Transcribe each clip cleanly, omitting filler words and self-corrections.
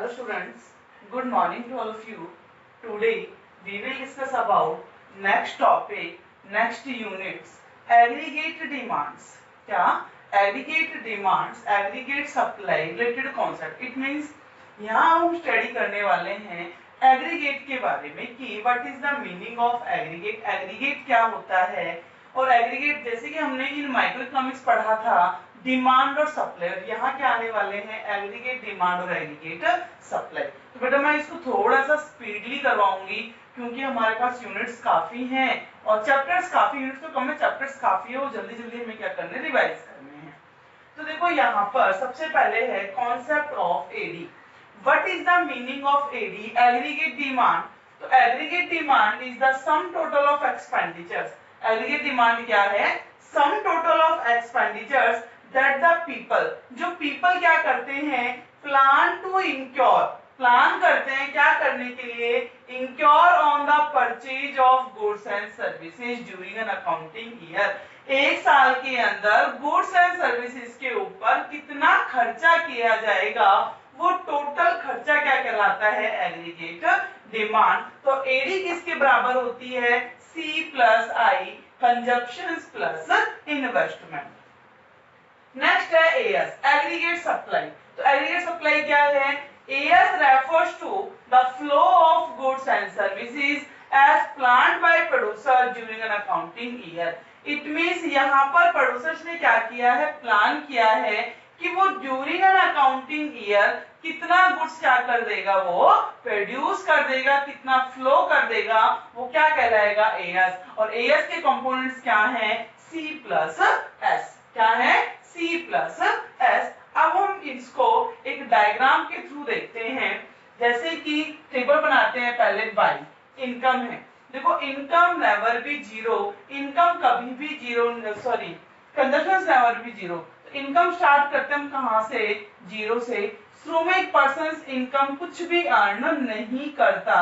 Hello students, good morning to all of you. Today we will discuss about next topic, next units, aggregate demands. क्या aggregate demands, aggregate supply related concept. It means यहाँ हम study करने वाले हैं aggregate के बारे में कि what is the meaning of aggregate, aggregate क्या होता है। और एग्रीगेट जैसे कि हमने इन माइक्रो इकोनॉमिक्स पढ़ा था डिमांड और सप्लाई, और यहाँ क्या आने वाले हैं एग्रीगेट डिमांड और एग्रीगेट सप्लाई। तो बेटा मैं इसको थोड़ा सा स्पीडली करवाऊंगी क्योंकि हमारे पास यूनिट्स काफी हैं और चैप्टर्स काफी, यूनिट्स तो कम है चैप्टर्स काफी है, वो जल्दी जल्दी हमें क्या करने रिवाइज करने हैं। तो देखो यहाँ पर सबसे पहले है concept of AD. What is the meaning of AD, aggregate demand. तो aggregate demand is the sum total of expenditures. Aggregate demand क्या है, sum total of expenditures that the people, जो पीपल क्या करते हैं प्लान टू इंक्योर, प्लान करते हैं क्या करने के लिए, incur on the purchase of goods and services during an accounting year. एक साल के अंदर गुड्स एंड सर्विसेज के ऊपर कितना खर्चा किया जाएगा, वो टोटल खर्चा क्या कहलाता है, एग्रीगेट डिमांड। तो एडी किसके बराबर होती है, C plus I, consumptions plus investment. Next है एएस, एग्रीगेट सप्लाई। तो एग्रीगेट सप्लाई क्या है, AS refers to the flow of goods and services as planned by producer during an accounting year. It means यहाँ पर producers ने क्या किया है, प्लान किया है कि वो ड्यूरिंग एन अकाउंटिंग ईयर कितना गुड्स क्या कर देगा, वो प्रोड्यूस कर देगा, कितना फ्लो कर देगा, वो क्या कहलाएगा, एएस। और एएस के कंपोनेंट्स क्या हैं, सी प्लस एस। क्या है, सी प्लस एस। अब हम इसको एक डायग्राम के थ्रू देखते हैं, जैसे कि टेबल बनाते हैं पहले बाय इनकम है। देखो income never be zero, income कभी भी zero, sorry consumptions never be zero. Income start करते हैं हम कहां से, जीरो से। शुरू में एक पर्सन इनकम कुछ भी अर्न नहीं करता,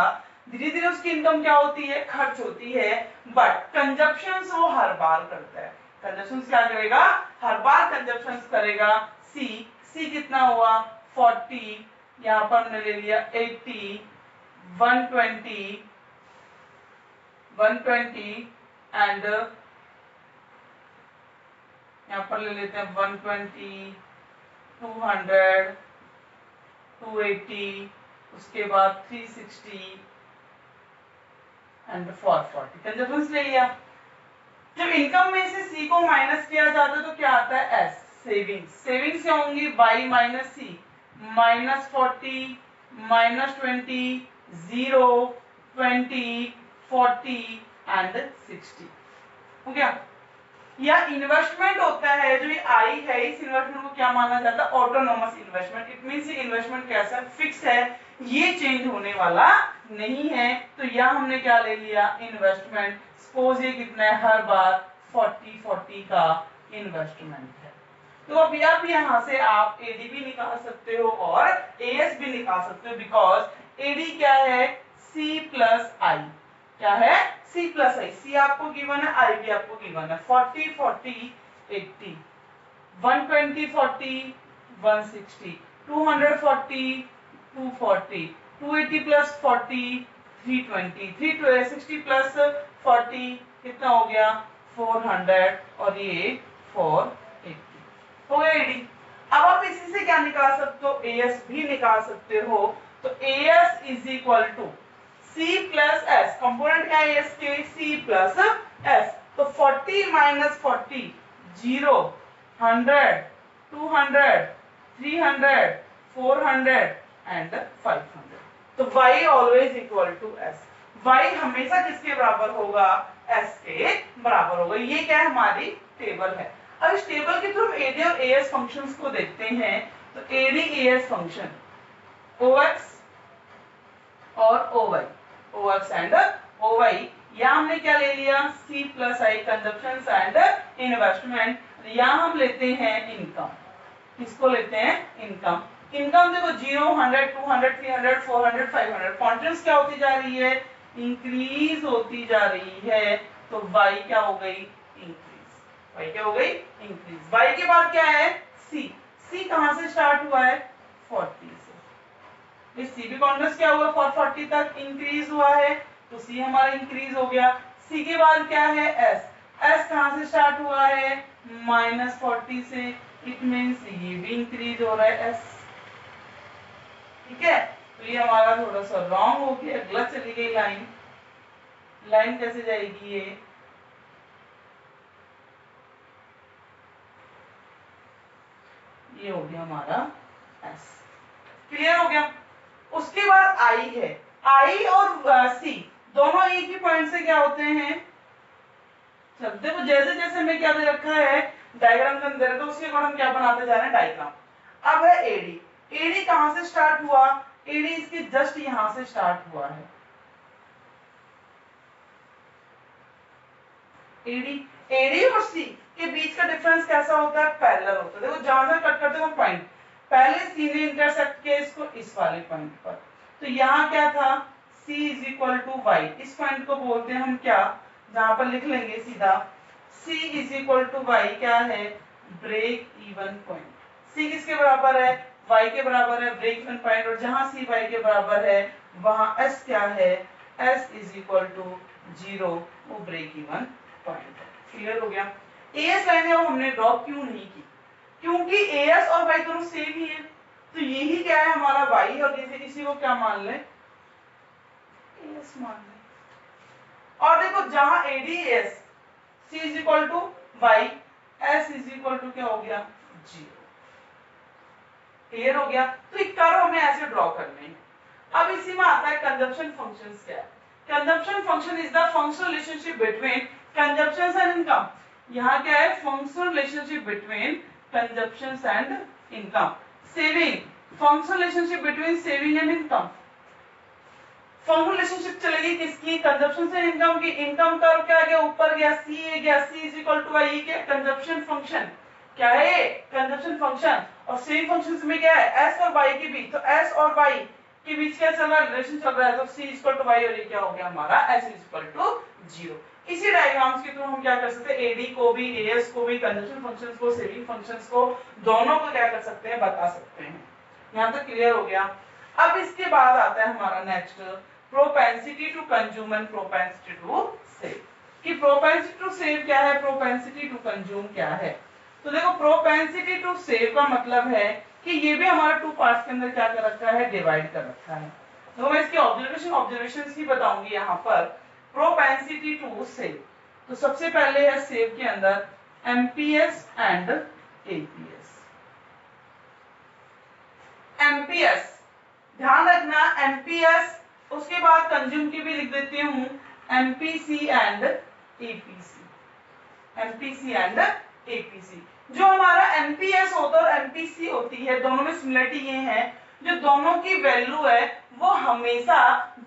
धीरे धीरे उसकी इनकम क्या होती है, खर्च होती है, बट कंजप्शंस वो हर बार करता है। कंजप्शंस क्या करेगा, हर बार कंजप्शंस करेगा। सी, सी कितना हुआ 40, यहाँ पर हमने ले लिया 80, 120 एंड यहाँ पर ले लेते हैं 120, 200, 280, उसके बाद 360 एंड 440 कंजप्शंस ले लिया। जब इनकम में से सी को माइनस किया जाता है तो क्या आता है, एस, सेविंग्स। सेविंग्स क्या होंगी, बाई माइनस सी, -40, -20, 0, 20, 40 एंड 60 हो गया। या इन्वेस्टमेंट होता है, जो ये आई है, इस इन्वेस्टमेंट को क्या माना जाता है, ऑटोनोमस इन्वेस्टमेंट। इट मींस ये इन्वेस्टमेंट कैसा है, फिक्स है, ये चेंज होने वाला नहीं है। तो यहाँ हमने क्या ले लिया, इन्वेस्टमेंट। सपोज ये कितना है, हर बार 40 का इन्वेस्टमेंट है। तो अब यहाँ से आप एडी भी निकाल सकते हो और एएस भी निकाल सकते हो, बिकॉज एडी क्या है, सी प्लस आई। क्या है, सी प्लस आई। सी आपको गिवन है, आई भी आपको गिवन है। 40, 40, 80, 120, 40, 160, 240, 240, 280 प्लस 40, 320, 360 प्लस 40 कितना हो गया, 400 और ये 480 हो गया एडी। अब आप इसी से क्या निकाल सकते हो, एएस भी निकाल सकते हो। तो AS is equal to C plus S, component क्या है एस के, सी प्लस एस। तो 40 माइनस 40, 0, 100, 200, 300, 400 एंड 500। तो y always equal to S. y हमेशा किसके बराबर होगा, s के बराबर होगा। ये क्या है, हमारी टेबल है। अब इस टेबल के थ्रू हम एडी और एएस फंक्शंस को देखते हैं। तो एडी एएस फंक्शन ओएक्स और ओवाई, ओएक्स एंड ओवाई, यहाँ हमने क्या ले लिया, C plus I, consumptions and investment. यहाँ हम लेते हैं इनकम, किसको लेते हैं, इनकम। इनकम देखो 0, 100, 200, 300, 400, 500, क्वांटिटीज क्या होती जा रही है, इंक्रीज होती जा रही है। तो y क्या हो गई, इंक्रीज। y क्या हो गई, इंक्रीज। y के बाद क्या है, c, c कहां से स्टार्ट हुआ है, 40 से। इस सी भी कॉन्टिन्यूस क्या हुआ 440 तक इंक्रीज हुआ है, तो सी हमारा इंक्रीज हो गया। सी के बाद क्या है एस, एस कहां से स्टार्ट हुआ है -40 से, इट मींस ये भी इंक्रीज हो रहा है एस। ठीक है, तो ये हमारा थोड़ा सा रॉन्ग हो गया, गलत चली गई लाइन। लाइन कैसे जाएगी ये हो गया हमारा एस। क्लियर हो गया। उसके बाद आई है, आई और सी दोनों एक ही पॉइंट से क्या होते हैं चलते। देखो जैसे जैसे मैं क्या दे रखा है डायग्राम के अंदर, तो उसके अकॉर्डिंग हम क्या बनाते जा रहे हैं डायग्राम। अब है एडी, एडी कहां से स्टार्ट हुआ, एडी इसके जस्ट यहां से स्टार्ट हुआ है। एडी, एडी और सी के बीच का डिफरेंस कैसा होता है पैरेलल होता है। देखो जहां से कट करते हैं वो पॉइंट, पहले सी ने इंटरसेक्ट किया इसको इस वाले पॉइंट पर, तो यहाँ क्या था C is equal to Y, इस पॉइंट को बोलते हैं हम क्या, जहां पर लिख लेंगे सीधा C is equal to Y क्या है ब्रेक इवन पॉइंट। C किसके बराबर है y के बराबर है ब्रेक इवन पॉइंट, और जहां C y के बराबर है वहां S क्या है S इज इक्वल टू 0, वो ब्रेक इवन पॉइंट है। क्लियर हो गया। एएस लाइनें अब हमने ड्रॉ क्यों नहीं की, क्योंकि एएस और वाई दोनों सेम ही है, तो यही क्या है हमारा वाई, और जैसे इसी को क्या मान ले एएस मान ले। और देखो जहां ADS C is equal to Y, S is equal to क्या हो गया 0। क्लियर हो गया। तो एक कर्व हमें ऐसे ड्रॉ करने हैं। अब इसी में आता है कंजप्शन फंक्शंस क्या है। Consumption function is the functional relationship between consumptions and income. यहाँ क्या है functional relationship between consumptions and income. Saving, functional relationship between saving and income. Functional relationship चलेगी किसकी कंजप्शन से इनकम की। इनकम कर्व क्या गया ऊपर गया सी गया, सी इज इक्वल टू वाई के कंजप्शन फंक्शन क्या है कंजप्शन फंक्शन, और सेम फंक्शंस में क्या है एस और वाई के बीच, तो एस और वाई के बीच क्या चल रहा है रिलेशन चल रहा है, तो सी इक्वल टू वाई और ये क्या हो गया हमारा एस इक्वल टू 0। इसी डायग्राम्स के थ्रू हम क्या कर सकते हैं एडी को भी एएस को भी कंजप्शन फंक्शंस को सेविंग फंक्शंस को दोनों को क्या कर सकते हैं बता सकते हैं। यहां तक क्लियर हो गया। अब इसके बाद आता है हमारा next propensity to consume and propensity to save. कि प्रोपेंसिटी टू सेव क्या है, प्रोपेंसिटी टू कंज्यूम क्या है। तो देखो प्रोपेंसिटी टू सेव का मतलब है कि ये भी हमारा टू पार्ट्स के अंदर क्या कर रखा है डिवाइड कर रखा है। तो मैं इसकी ऑब्जर्वेशंस ही बताऊंगी यहाँ पर। प्रोपेंसिटी टू सेव, तो सबसे पहले है सेव के अंदर एमपीएस एंड एपीएस। एमपीएस ध्यान रखना एमपीएस, उसके बाद कंज्यूम की भी लिख देती हूं MPC and APC. MPC and APC, जो हमारा एमपीएस होता है और एमपीसी होती है दोनों में सिमिलरिटी ये है जो दोनों की वैल्यू है वो हमेशा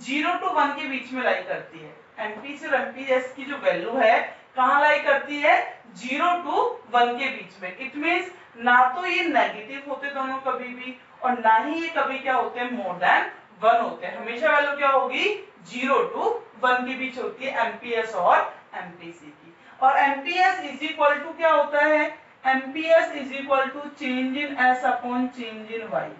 0 to 1 के बीच में लाई करती है। एमपीसी और एमपीएस की जो वैल्यू है कहां लाई करती है 0 to 1 के बीच में। इट मींस ना तो ये नेगेटिव होते दोनों कभी भी, और ना ही ये कभी क्या होते हैं मोर देन 1 होते हैं। हमेशा वैल्यू क्या होगी 0 to 1 के बीच होती है एमपीएस और एमपीसी की। और एमपीएस इज इक्वल टू क्या होता है MPS is equal to change in S upon change in Y.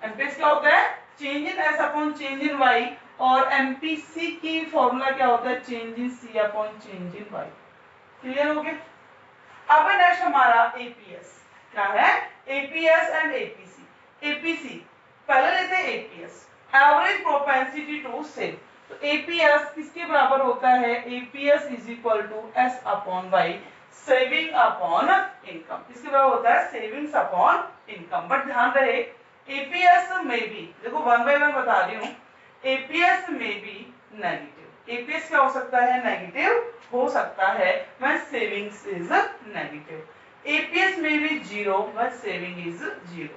MPS क्या होता है change in S upon change in Y, और एमपीसी की फॉर्मूला क्या होता है change in C upon change in Y. Clear हो गया। अब नेक्स्ट हमारा एपीएस क्या है एपीएस एंड एपीसी। एपीसी पहले लेते हैं APS average propensity to save. तो एपीएस किसके बराबर होता है APS is equal to S upon Y saving upon income. किसके बराबर होता है सेविंग्स अपॉन इनकम। बट ध्यान रहे एपीएस में भी देखो 1 by 1 बता रही हूं एपीएस में भी नेगेटिव। एपीएस क्या हो सकता है नेगेटिव हो सकता है when savings is negative। APS में भी 0 when saving is 0।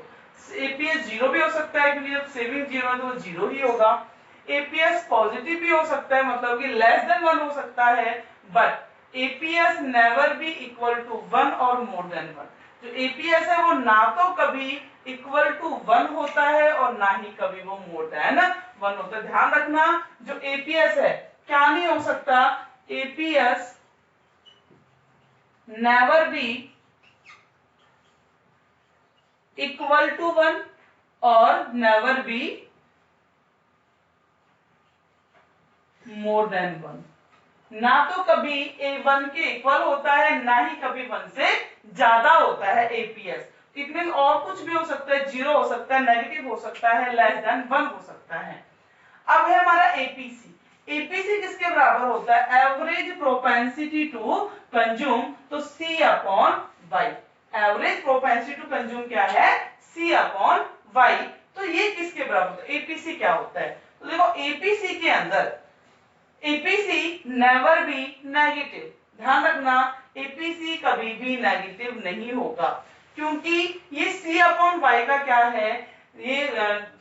एपीएस 0 भी हो सकता है क्योंकि जब सेविंग 0 है तो वो 0 ही होगा। एपीएस पॉजिटिव भी हो सकता है मतलब कि लेस देन 1 हो सकता है, but APS never be equal to 1 और मोर देन 1। जो एपीएस है वो ना तो कभी इक्वल टू 1 होता है और ना ही कभी वो मोर देन 1 होता है। ध्यान रखना जो एपीएस है क्या नहीं हो सकता APS never be equal to 1 और नेवर बी मोर देन 1। ना तो कभी ए 1 के इक्वल होता है, ना ही कभी 1 से ज्यादा होता है एपीएस। इट मीन और कुछ भी हो सकता है, 0 हो सकता है, नेगेटिव हो सकता है, लेस देन 1 हो सकता है। अब है हमारा एपीसी। एपीसी किसके बराबर होता है? एवरेज प्रोपेंसिटी टू कंज्यूम, तो C upon Y. Average propensity to consume क्या है? C upon Y. तो ये किसके बराबर होता है? एपीसी क्या होता है? तो देखो एपीसी के अंदर एपीसी नेवर बी नेगेटिव। ध्यान रखना, एपीसी कभी भी नेगेटिव नहीं होगा, क्योंकि ये सी अपॉन वाई का क्या है, ये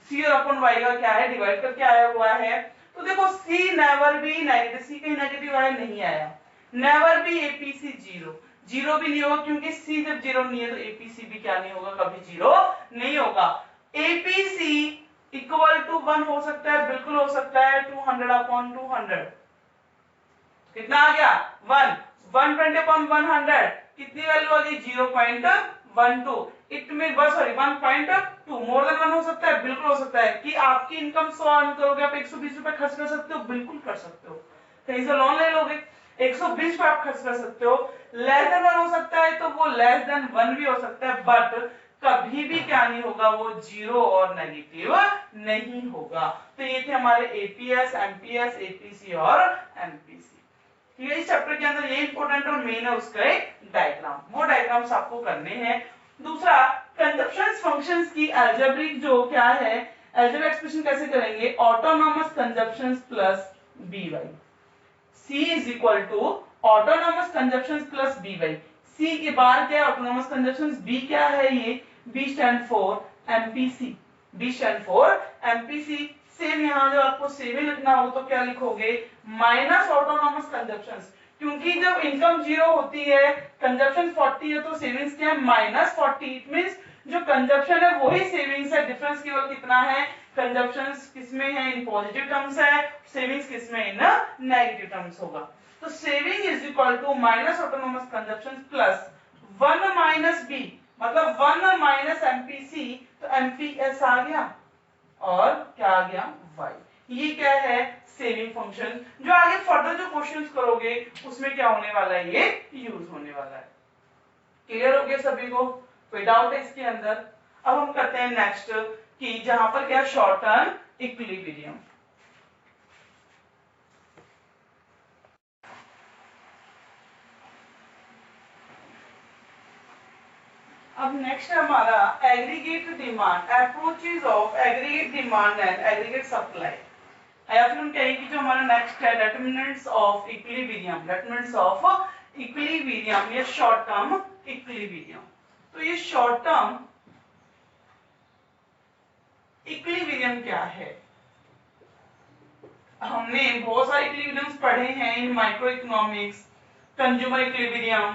सी अपॉन वाई का क्या है, डिवाइड करके आया हुआ है। तो देखो सी नेवर बी नेगेटिव, सी कहीं नेगेटिव आया नहीं आया, never be APC zero, zero भी नहीं होगा, क्योंकि सी जब जीरो नहीं है तो एपीसी भी क्या नहीं होगा, कभी जीरो नहीं होगा। एपीसी इक्वल टू 1 हो सकता है, बिल्कुल हो सकता है, 200 अपॉन 200 कितना आ गया? 1। 120 अपॉन 100 कितनी वैल्यू आ गई? 0.12। It mean sorry 1.2। More than 1 हो सकता है, बिल्कुल हो सकता है। कि आपकी इनकम 100 अर्न करोगे, आप 120 रुपए खर्च कर सकते हो, बिल्कुल कर सकते हो। कहीं से लोन ले लोगे, 120 पे आप खर्च कर सकते हो। लेस देन 1 हो सकता है, तो वो लेस देन 1 भी हो सकता है, बट कभी भी क्या नहीं होगा, वो जीरो और नेगेटिव नहीं होगा। तो ये थे हमारे एपीएस, एमपीएस, एपीसी और एमपीसी। ठीक है, इस चैप्टर के अंदर ये इंपॉर्टेंट और मेन है उसका एक डायग्राम, वो डायग्राम्स आपको करने हैं। दूसरा, कंजप्शन फंक्शंस की अलजेब्रिक जो क्या है, अलजेब्रिक एक्सप्रेशन कैसे करेंगे? Autonomous consumptions plus BY. C is equal to autonomous consumptions plus BY. C के बाहर क्या है? Autonomous consumptions. B क्या है? ये B stand for MPC. B stand for MPC. Same यहां जब आपको सेविंग लिखना हो तो क्या लिखोगे? माइनस ऑटोनॉमस कंजप्शंस, क्योंकि जब इनकम जीरो होती है, कंजप्शन 40 है, तो सेविंग्स क्या है? -40। इट मींस जो कंजप्शन है वही सेविंग्स है, डिफरेंस केवल कितना है? कंजप्शंस किसमें है? इन पॉजिटिव टर्म्स है, सेविंग्स किसमें? इन नेगेटिव टर्म्स होगा। तो saving is equal to minus autonomous consumptions plus 1 minus B, मतलब 1 माइनस एमपीसी, तो एमपीएस आ गया और क्या आ गया? वाई। ये क्या है? सेविंग फंक्शन, जो आगे फर्दर जो क्वेश्चंस करोगे उसमें क्या होने वाला है? ये यूज होने वाला है। क्लियर हो गया सभी को? कोई डाउट है इसके अंदर? अब हम करते हैं नेक्स्ट, कि जहां पर क्या? Short term equilibrium. अब नेक्स्ट है हमारा aggregate demand, approaches of aggregate demand and aggregate supply. या फिर हम कहेंगे कि जो हमारा नेक्स्ट है determinants of equilibrium, determinants of equilibrium या शॉर्ट टर्म इक्विलिब्रियम। तो ये शॉर्ट टर्म इक्विलिब्रियम क्या है? हमने बहुत सारे इक्विलिब्रियम्स पढ़े हैं in micro economics, consumer equilibrium,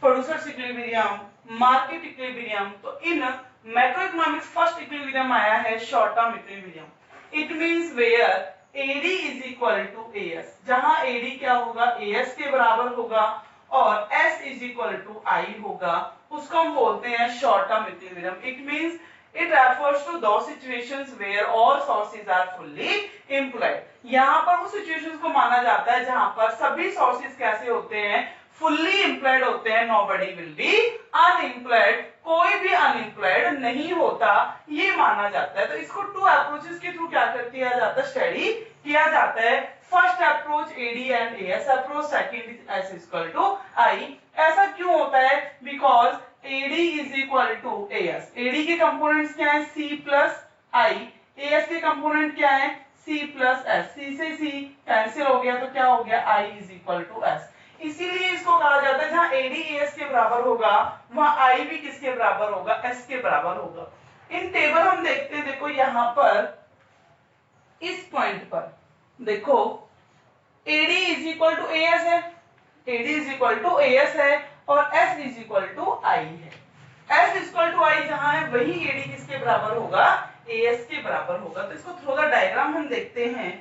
producers equilibrium, market equilibrium. तो in macro economics first equilibrium आया है short term equilibrium. It means where AD is equal to AS, जहां AD क्या होगा? AS के बराबर होगा और S is equal to I होगा, उसको हम बोलते हैं short term equilibrium. It means it refers to those situations where all sources are fully employed। यहाँ पर उस सिचुएशंस को माना जाता है जहां पर सभी सोर्सेज कैसे होते हैं? फुल्ली एम्प्लॉयड होते हैं। नोबडी विल बी अनएम्प्लॉयड, कोई भी अनएम्प्लॉयड नहीं होता, ये माना जाता है। तो इसको टू अप्रोचेस के थ्रू क्या किया जाता है? स्टडी किया जाता है। First approach AD and AS approach, second is S equal to I। ऐसा क्यों होता है? Because AD is equal to AS। AD के कंपोनेंट्स क्या है? C plus I। AS के कंपोनेंट क्या है? C plus S। C से C कैंसिल हो गया तो क्या हो गया? I is equal to S। इसीलिए इसको कहा जाता है जहां AD AS के बराबर होगा वहां I भी किसके बराबर होगा? S के बराबर होगा। इन टेबल हम देखते हैं, देखो यहां पर इस पॉइंट पर देखो AD is equal to AS है, AD is equal to AS है और S is equal to I है। S is equal to I जहां है वही AD किसके बराबर होगा? AS के बराबर होगा। तो इसको थोड़ा डायग्राम हम देखते हैं।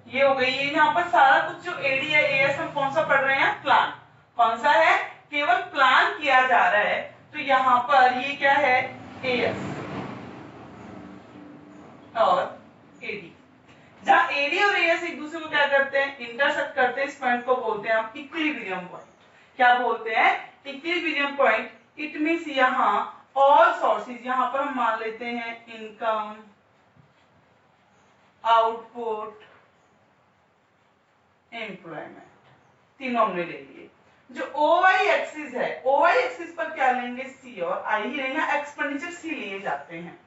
ये हो गई है यहाँ पर सारा कुछ जो AD है AS हम कौन सा पढ़ रहे हैं? प्लान। कौन सा है? केवल प्लान किया जा रहा है। तो यहाँ पर ये क्या है AS और AD। जहां AD और AS एक दूसरे को क्या करते हैं, इंटरसेक्ट करते हैं, इस पॉइंट को बोलते हैं हम इक्विलिब्रियम पॉइंट। क्या बोलते हैं, इक्विलिब्रियम पॉइंट। इट मींस यहाँ ऑल सोर्सेज, यहाँ पर हम मान लेते हैं इनकम, आउटपुट, एम्प्लॉयमेंट, तीनों हमने ले लिए। जो OY एक्सिस है, OY एक्सिस पर क्या लेंगे, C और I ही रहेंगे, एक्सपेंडिचर C लिए जाते हैं।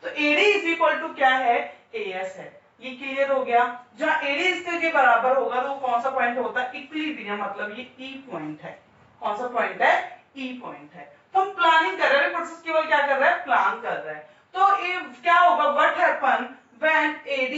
तो AD इज इक्वल टू क्या है, AS है। ये क्लियर हो गया। जहां AD इसके के बराबर होगा तो कौन सा पॉइंट होता है, इक्विलिब्रियम, मतलब ये E पॉइंट है। कौन सा पॉइंट है, E पॉइंट है। तो हम प्लानिंग कर रहे हैं, प्रोसेस केवल क्या कर रहा है, प्लान कर रहा है। तो ये क्या होगा, what happen when AD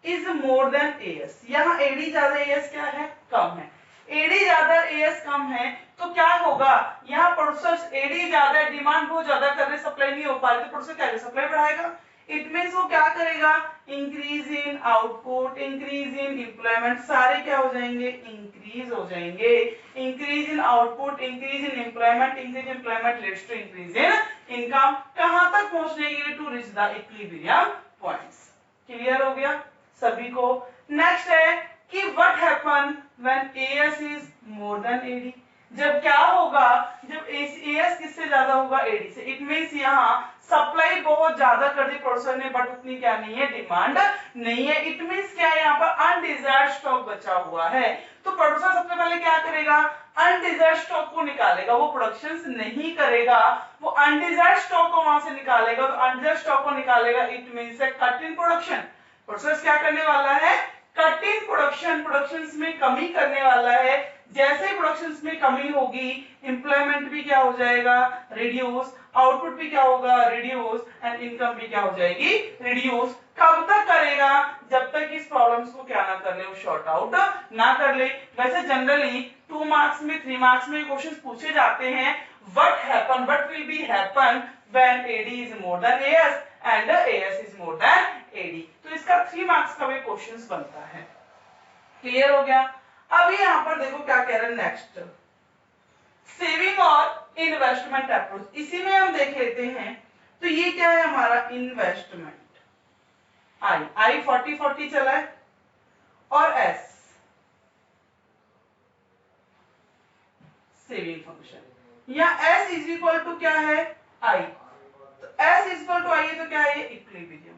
is more then AS। यहाँ AD ज्यादा, AS क्या है, कम है। AD ज्यादा, AS कम है, तो क्या होगा, यहाँ प्रोसेस AD ज्यादा, डिमांड बहुत ज्यादा कर रहे, सप्लाई नहीं हो पा रही, तो प्रोसेस क्या करेगा, सप्लाई बढ़ाएगा। इट मींस वो क्या करेगा, increase in output, increase in employment, सारे क्या हो जाएंगे, इंक्रीज हो जाएंगे। Increase in output, increase in employment, increase employment leads to increase in income. कहां तक पहुंचने के लिए, to reach the equilibrium points. Clear हो गया सभी को। नेक्स्ट है कि what happen when AS is more than AD। जब क्या होगा, जब AS किससे ज्यादा होगा, AD से। इट मींस यहाँ सप्लाई बहुत ज्यादा कर दी प्रोड्यूसर ने, बट उतनी क्या नहीं है, डिमांड नहीं है। इट मींस क्या है, यहाँ पर अनडिजायर्ड स्टॉक बचा हुआ है। तो प्रोड्यूसर सबसे पहले क्या करेगा, अनडिजायर्ड स्टॉक को निकालेगा, वो प्रोडक्शन नहीं करेगा, वो अनडिजायर्ड स्टॉक को वहां से निकालेगा। तो अनडिजायर्ड स्टॉक को निकालेगा, it means cut in production. Process क्या करने वाला है, कट इन प्रोडक्शन, प्रोडक्शंस में कमी करने वाला है। जैसे ही प्रोडक्शंस में कमी होगी, एम्प्लॉयमेंट भी क्या हो जाएगा, रिड्यूस, आउटपुट भी क्या होगा, रिड्यूस, एंड इनकम भी क्या हो जाएगी, रिड्यूस। कब तक करेगा, जब तक इस प्रॉब्लम्स को क्या ना कर ले, शॉर्ट आउट ना कर ले। वैसे जनरली 2 मार्क्स में, 3 मार्क्स में क्वेश्चंस पूछे जाते हैं, what happen, what will be happen when AD is more then AS and AS is more than AD। तो इसका 3 मार्क्स का भी क्वेश्चंस बनता है। क्लियर हो गया। अभी यहां पर देखो क्या कह रहे हैं, नेक्स्ट सेविंग और इन्वेस्टमेंट अप्रोच। इसी में हम देख लेते हैं। तो ये क्या है हमारा, इन्वेस्टमेंट, आई 40-40 चला है, और S सेविंग फंक्शन, या S इज इक्वल टू क्या है, I। तो S is equal to I है, तो क्या है, इक्विलिब्रियम।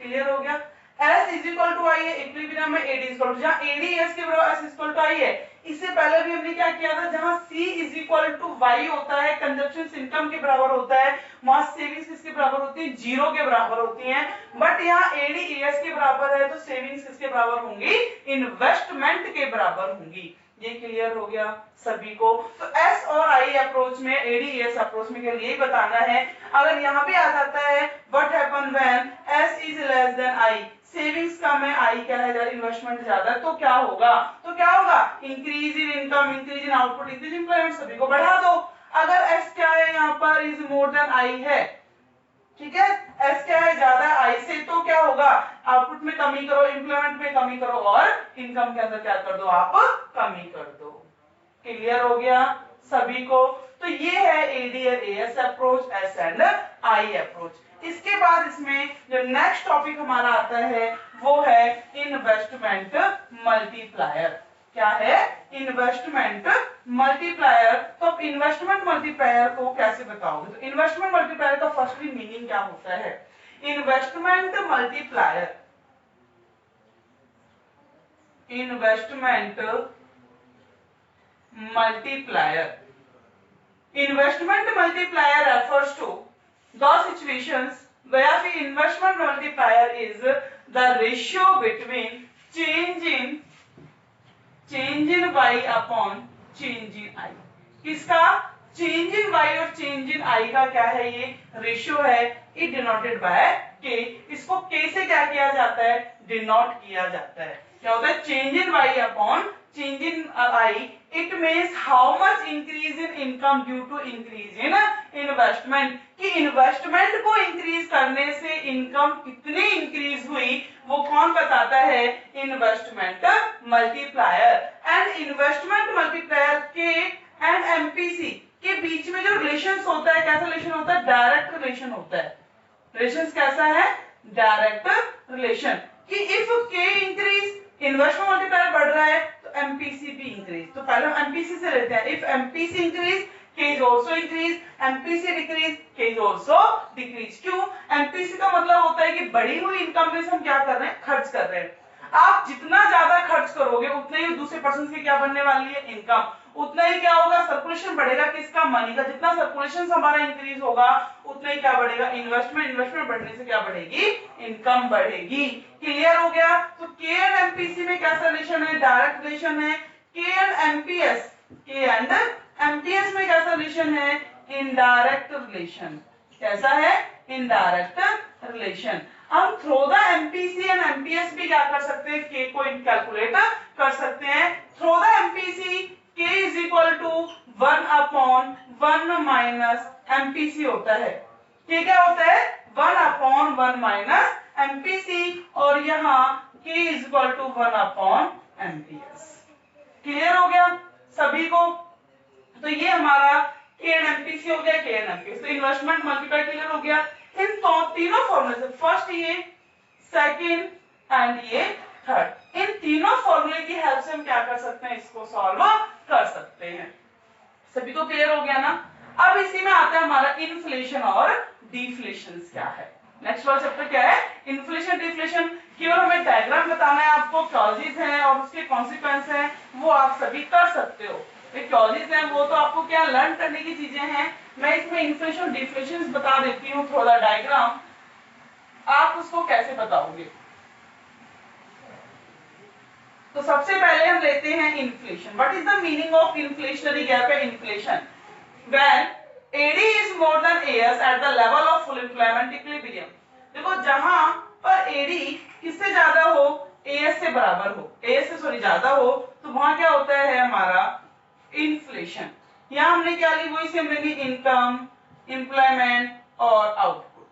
क्लियर हो गया। S is equal to I है, इक्विलिब्रियम में AD इज इक्वल टू, जहां AD S के बराबर S is equal to I है। इससे पहले भी हमने क्या किया था, जहां C is equal to Y होता है, कंजप्शन इनकम के बराबर होता है, वहां सेविंग्स किसके बराबर होती है, 0 के बराबर होती हैं। बट यहाँ AD AS के बराबर है, तो सेविंग्स किसके बराबर होंगी, इन्वेस्टमेंट के बराबर होंगी। ये क्लियर हो गया सभी को। तो S और I अप्रोच में, AD AS अप्रोच में केवल यही बताना है। अगर यहाँ पे आ जाता है what happen when S is less than I, savings कम है, I क्या है, इन्वेस्टमेंट ज्यादा, तो क्या होगा, increase in income, increase in output, increase in employment, सभी को बढ़ा दो। अगर S क्या है, यहाँ पर इज मोर देन I है, ठीक है, S क्या है, ज्यादा I से, तो क्या होगा, आउटपुट में कमी करो, एम्प्लॉयमेंट में कमी करो, और इनकम के अंदर क्या कर दो, आप कमी कर दो। क्लियर हो गया सभी को। तो ये है AD और AS approach, S and I approach. इसके बाद इसमें जो नेक्स्ट टॉपिक हमारा आता है वो है इन्वेस्टमेंट मल्टीप्लायर। क्या है, इन्वेस्टमेंट मल्टीप्लायर। तो अब इन्वेस्टमेंट मल्टीप्लायर को कैसे बताओगे, तो इन्वेस्टमेंट मल्टीप्लायर का फर्स्टली मीनिंग क्या होता है, investment multiplier, investment multiplier. Investment multiplier refers to those situations where the investment multiplier is the ratio between change in y upon change in I। किसका, change in y और change in I का क्या है, ये ratio है, it denoted by k। इसको k से क्या किया जाता है, डिनोट किया जाता है। क्या होता है, change in y upon change in I, it means how much increase in income due to increase in investment। कि इन्वेस्टमेंट को इंक्रीज करने से इनकम कितनी इंक्रीज हुई, वो कौन बताता है, investment multiplier. And investment multiplier के एंड MPC, के बीच में जो रिलेशंस होता है, कैसा रिलेशन होता है, डायरेक्ट रिलेशन होता है। रिलेशंस कैसा है, डायरेक्ट रिलेशन, कि इफ के इंक्रीज, इन्वर्स मल्टीप्लायर बढ़ रहा है तो एमपीसी भी इंक्रीज। तो पहले हम एमपीसी से लेते हैं, if MPC increase K is also increase, MPC decrease, K is also decrease। क्यों? MPC का मतलब होता है कि बढ़ी हुई इनकम में से हम क्या कर रहे हैं, खर्च कर रहे हैं। आप जितना ज्यादा खर्च करोगे उतना ही दूसरे पर्सन की क्या बनने वाली है, इनकम, उतना ही क्या होगा, सर्कुलेशन बढ़ेगा किसका, मनी का। जितना सर्कुलेशन हमारा इंक्रीज होगा उतना ही क्या बढ़ेगा, इन्वेस्टमेंट। इन्वेस्टमेंट बढ़ने से क्या बढ़ेगी, इनकम बढ़ेगी। क्लियर हो गया। तो के एंड एमपीसी में कैसा रिलेशन है, डायरेक्ट रिलेशन है। के एंड एमपीएस, के एंड एमपीएस में कैसा रिलेशन है, इनडायरेक्ट रिलेशन। कैसा है, इनडायरेक्ट रिलेशन। हम through the MPC and MPS भी क्या कर सकते हैं, के को कैलकुलेट कर सकते हैं। Through the MPC K is equal to 1/1 minus MPC होता है। के क्या होता है, 1/1 माइनस एमपीसी, और यहाँ के इज इक्वल टू 1/एमपीएस। क्लियर हो गया सभी को। तो ये हमारा के एंड एमपीसी हो गया, के एंड एमपीएस। तो इन्वेस्टमेंट मल्टीप्लाई क्लियर हो गया। इन तीनों फॉर्मूले से, फर्स्ट ये, सेकंड एंड ये थर्ड, इन तीनों फॉर्मूले की हेल्प से हम क्या कर सकते हैं, इसको सॉल्व कर सकते हैं। सभी को क्लियर हो गया ना। अब इसी में आता है हमारा इन्फ्लेशन और डिफ्लेशन क्या है। नेक्स्ट वाला चैप्टर क्या है, इन्फ्लेशन डिफ्लेशन। केवल हमें डायग्राम बताना है आपको, कॉजेज हैं और उसके कॉन्सिक्वेंस हैं, वो आप सभी कर सकते हो। कॉजेज हैं वो तो आपको क्या लर्न करने की चीजें हैं। मैं इसमें इन्फ्लेशन डिफ्लेशन बता देती हूँ, थोड़ा डायग्राम, आप उसको कैसे बताओगे। तो सबसे पहले हम लेते हैं inflation. What is the meaning of inflationary gap है, inflation when AD is more than AS at the level of full employment equilibrium। देखो जहां पर AD किससे ज्यादा हो, AS से बराबर हो, AS से सॉरी ज्यादा हो, तो वहां क्या होता है हमारा इन्फ्लेशन। यहां हमने क्या ली, वही सेम लेंगे, इनकम, एम्प्लॉयमेंट और आउटपुट।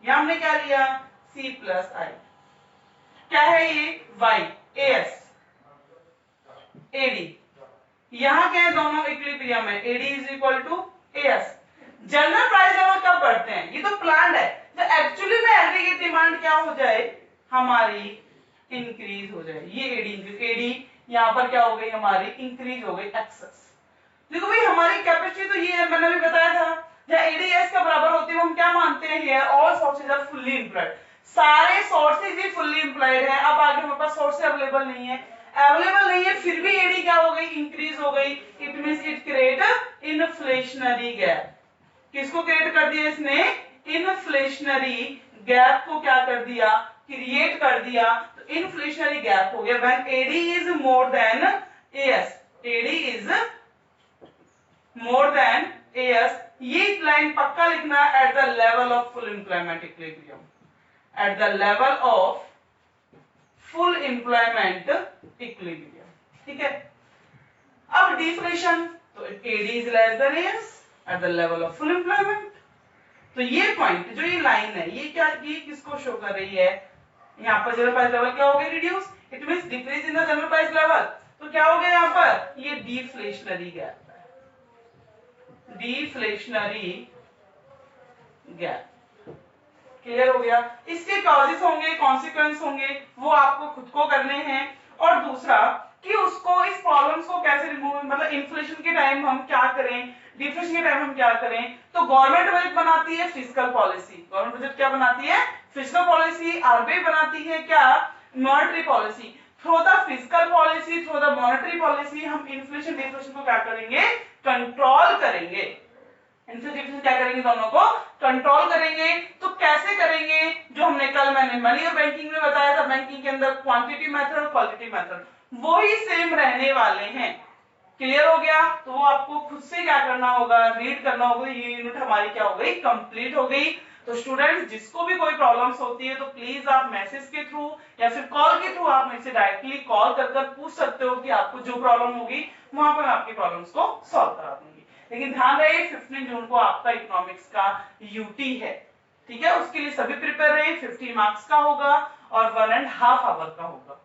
यहां हमने क्या लिया, C प्लस आई। क्या है ये, Y, AS, AD। यहां क्या है, दोनों इक्विलिब्रियम है, AD is equal to AS। General price level कब बढ़ते हैं, ये तो प्लान्ड है, तो एक्चुअली में एग्रीगेट डिमांड क्या हो जाए, हमारी इंक्रीज हो जाए। ये AD यहां पर क्या हो गई, हमारी इंक्रीज हो गई, एक्सेस। देखो भाई हमारी कैपेसिटी तो ये है, मैंने भी बताया था, जहां ADS का बराबर होती है हम क्या मानते हैं, here all sources are fully employed. सारे सोर्सेज ही फुल्ली एम्प्लॉयड है। अब आगे हमारे पास सोर्स अवेलेबल नहीं है, फिर भी एडी क्या हो गई, इंक्रीज हो गई। It means it create inflationary gap. किसको क्रिएट कर दिया इसने, इन्फ्लेशनरी गैप को क्या कर दिया, क्रिएट कर दिया। तो इन्फ्लेशनरी गैप हो गया when AD is more than AS. AD is more than AS. ये लाइन पक्का लिखना, at the level of full employment equilibrium, at the level of full employment equilibrium. ठीक है। अब डिफ्लेशन, तो AD is less than AS at the level of full employment. तो ये point, जो ये लाइन है, ये क्या, ये किसको शो कर रही है, यहाँ पर जनरल प्राइस लेवल क्या हो गया, reduce. It means decrease in the general price level. तो क्या हो गया यहाँ पर, ये डिफ्लेशनरी गैप है, डिफ्लेशनरी गैप। क्लियर हो गया। इसके कॉजेस होंगे, कॉन्सिक्वेंस होंगे, वो आपको खुद को करने हैं। और दूसरा कि उसको, इस प्रॉब्लम्स को कैसे रिमूव, मतलब इन्फ्लेशन के टाइम हम क्या करें, डिफ्लेशन के टाइम हम क्या करें। तो गवर्नमेंट बजट बनाती है फिस्कल पॉलिसी। गवर्नमेंट बजट क्या बनाती है, फिस्कल पॉलिसी। आरबीआई बनाती है क्या, monetary policy. Through the fiscal policy, through the monetary policy हम इन्फ्लेशन डिफ्लेशन को क्या करेंगे, कंट्रोल करेंगे। इन्फ्लेशन क्या करेंगे, दोनों को कंट्रोल करेंगे। तो कैसे करेंगे, जो हमने कल मैंने मनी और बैंकिंग में बताया था, बैंकिंग के अंदर क्वांटिटी मेथड और क्वालिटी मेथड वही सेम रहने वाले हैं। क्लियर हो गया। तो वो आपको खुद से क्या करना होगा, रीड करना होगा। ये यूनिट हमारी क्या हो गई, कंप्लीट हो गई। तो स्टूडेंट्स जिसको भी कोई प्रॉब्लम्स होती है तो प्लीज आप मैसेज के थ्रू या फिर कॉल के थ्रू आप मेरे से डायरेक्टली कॉल कर पूछ सकते हो कि आपको जो प्रॉब्लम होगी वहां पर मैं आपकी प्रॉब्लम्स को सॉल्व करा दूंगी। लेकिन ध्यान रहे 15 जून को आपका इकोनॉमिक्स का यूटी है, ठीक है। उसके लिए सभी प्रिपेयर रहे। 50 मार्क्स का होगा और 1.5 आवर का होगा।